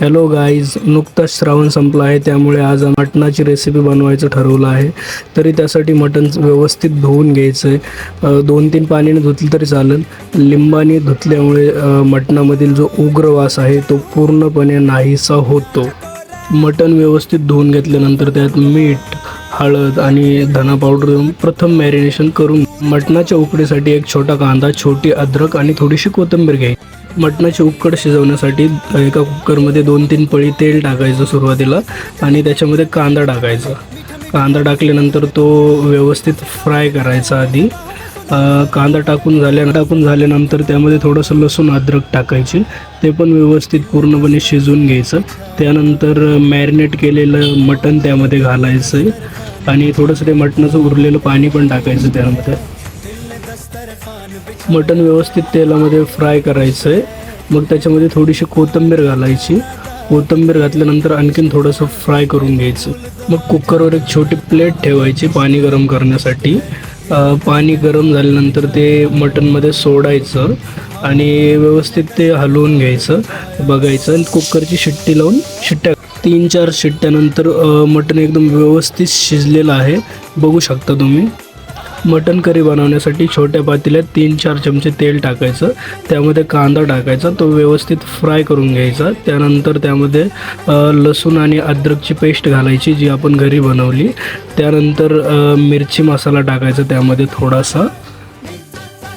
Hello guys, नुकताच श्रावण संपला आहे, त्यामुळे आज मटणाची रेसिपी बनवायचं ठरवलं आहे. तरी त्यासाठी मटण व्यवस्थित धुवून घ्यायचं आहे. 2-3 पाण्याने धुतलं तरी चालेल. लिंबाने धुतल्यामुळे मटणामधील जो उग्र वास आहे तो पूर्णपणे नाहीसा होतो. मटण व्यवस्थित धुवून घेतल्यानंतर त्यात मीठ, हळद आणि धना पावडर देऊन प्रथम मॅरिनेशन करून मटणाच्या उकडीसाठी एक छोटा कांदा, छोटी अद्रक आणि थोडीशी कोथिंबीर घ्यायची. मटणाची उकड शिजवण्यासाठी एका कुकरमध्ये 2-3 पळी तेल टाकायचं सुरुवातीला आणि त्याच्यामध्ये कांदा टाकायचा. कांदा टाकल्यानंतर तो व्यवस्थित फ्राय करायचा. आधी कांदा टाकून झाल्यानंतर त्यामध्ये थोडंसं लसूण अद्रक टाकायचे, ते पण व्यवस्थित पूर्णपणे शिजवून घ्यायचं. त्यानंतर मॅरिनेट केलेलं मटण त्यामध्ये घालायचं आहे आणि थोडंसं ते मटणाचं उरलेलं पाणी पण टाकायचं त्यामध्ये. मटण व्यवस्थित तेलामध्ये फ्राय करायचं आहे. मग त्याच्यामध्ये थोडीशी कोथिंबीर घालायची. कोथिंबीर घातल्यानंतर आणखीन थोडंसं फ्राय करून घ्यायचं. मग कुकरवर एक छोटी प्लेट ठेवायची पाणी गरम करण्यासाठी. पाणी गरम झाल्यानंतर ते मटणमध्ये सोडायचं आणि व्यवस्थित ते हलवून घ्यायचं, बघायचं आणि कुकरची शिट्टी लावून 3-4 शिट्ट्यानंतर मटण एकदम व्यवस्थित शिजलेलं आहे, बघू शकता तुम्ही. मटण करी बनवण्यासाठी छोट्या पातेल्यात 3-4 चमचे तेल टाकायचं, त्यामध्ये कांदा टाकायचा, तो व्यवस्थित फ्राय करून घ्यायचा. त्यानंतर त्यामध्ये लसूण आणि अद्रकची पेस्ट घालायची जी आपण घरी बनवली. त्यानंतर मिरची मसाला टाकायचा, त्यामध्ये थोडासा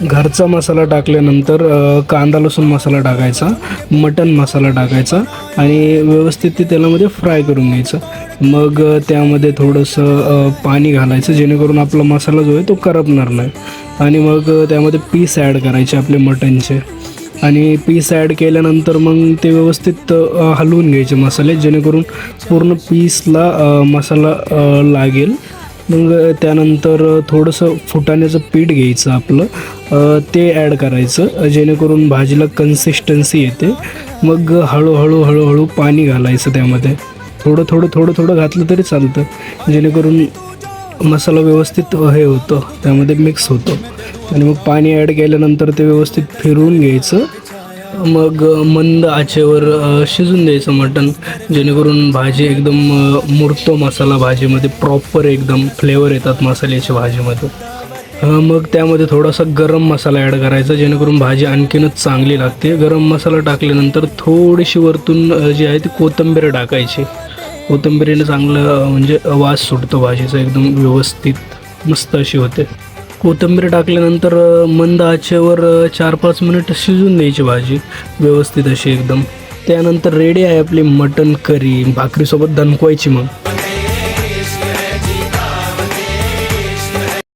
घरचा मसाला टाकल्यानंतर कांदा लसूण मसाला टाकायचा, मटण मसाला टाकायचा आणि व्यवस्थित ते तेलामध्ये फ्राय करून घ्यायचं. मग त्यामध्ये थोडंसं पाणी घालायचं जेणेकरून आपला मसाला जो आहे तो करपणार नाही. आणि मग त्यामध्ये पीस ॲड करायचे आपले मटणचे आणि पीस ॲड केल्यानंतर मग ते व्यवस्थित हलवून घ्यायचे मसाले, जेणेकरून पूर्ण पीसला मसाला लागेल. मग त्यानंतर थोडंसं फुटाण्याचं पीठ घ्यायचं आपलं, ते ॲड करायचं जेणेकरून भाजीला कन्सिस्टन्सी येते. मग हळूहळू पाणी घालायचं त्यामध्ये. थोडं घातलं तरी चालतं, जेणेकरून मसाला व्यवस्थित हे होतं, त्यामध्ये मिक्स होतो. आणि मग पाणी ॲड केल्यानंतर ते व्यवस्थित फिरवून घ्यायचं. मग मंद आचेवर शिजून द्यायचं मटण, जेणेकरून भाजी एकदम मुरतो मसाला भाजीमध्ये, प्रॉपर एकदम फ्लेवर येतात मसाल्याच्या भाजीमध्ये. मग त्यामध्ये थोडासा गरम मसाला ॲड करायचा, जेणेकरून भाजी आणखीनच चांगली लागते. गरम मसाला टाकल्यानंतर थोडीशी वरतून जी आहे ती कोथिंबीर टाकायची. कोथिंबीरीने चांगलं म्हणजे वास सुटतो भाजीचा, एकदम व्यवस्थित मस्त अशी होते. कोथिंबीर टाकल्यानंतर मंद आचेवर 4-5 मिनिट शिजून द्यायची भाजी व्यवस्थित अशी एकदम. त्यानंतर रेडी आहे आपली मटण करी. भाकरीसोबत दणकवायची मग.